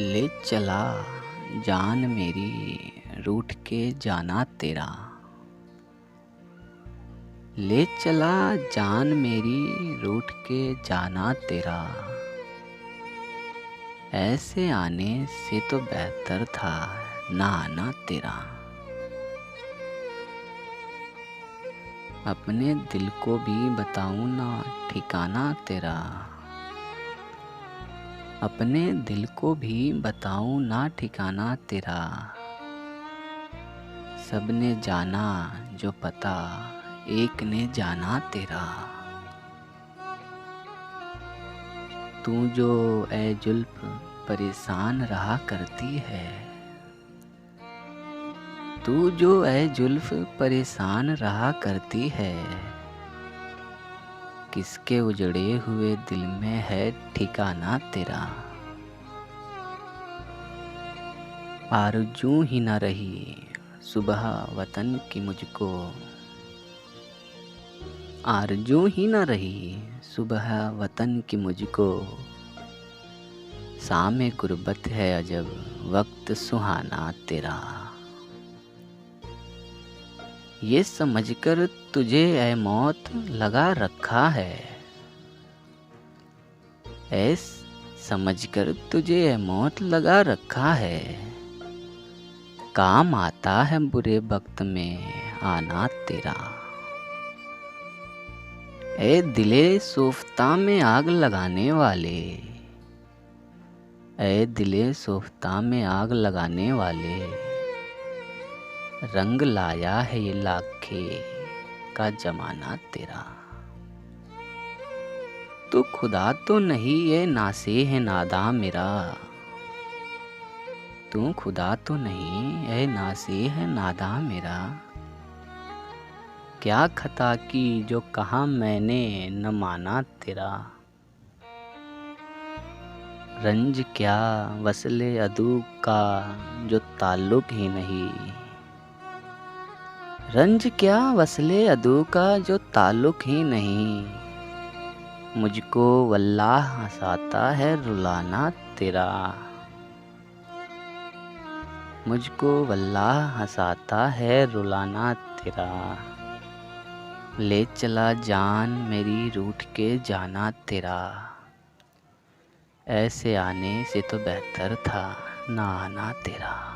ले चला जान मेरी रूठ के जाना तेरा। ले चला जान मेरी रूठ के जाना तेरा। ऐसे आने से तो बेहतर था ना आना तेरा। अपने दिल को भी बताऊं ना ठिकाना तेरा। अपने दिल को भी बताऊं ना ठिकाना तेरा। सबने जाना जो पता एक ने जाना तेरा। तू जो ए जुल्फ परेशान रहा करती है। तू जो ए जुल्फ परेशान रहा करती है। किसके उजड़े हुए दिल में है ठिकाना तेरा। आरज़ू ही न रही सुबह वतन की मुझको। आरज़ू ही न रही सुबह वतन की मुझको। शाम गुर्बत है अजब वक्त सुहाना तेरा। ये समझकर तुझे ऐ मौत लगा रखा है। समझकर तुझे ऐ मौत लगा रखा है। काम आता है बुरे वक्त में आना तेरा। ए दिले सोफ्ता में आग लगाने वाले। ए दिले सोफ्ता में आग लगाने वाले। रंग लाया है ये लाखे का जमाना तेरा। तू खुदा तो नहीं ये नासे है नादा मेरा। तू खुदा तो नहीं है नासे है नादा मेरा। क्या खता की जो कहा मैंने न माना तेरा। रंज क्या वसले अदू का जो ताल्लुक ही नहीं। रंज क्या वसले अदू का जो ताल्लुक ही नहीं। मुझको वल्लाह हंसाता है रुलाना तेरा। मुझको वल्लाह हंसाता है रुलाना तेरा। ले चला जान मेरी रूठ के जाना तेरा। ऐसे आने से तो बेहतर था ना आना तेरा।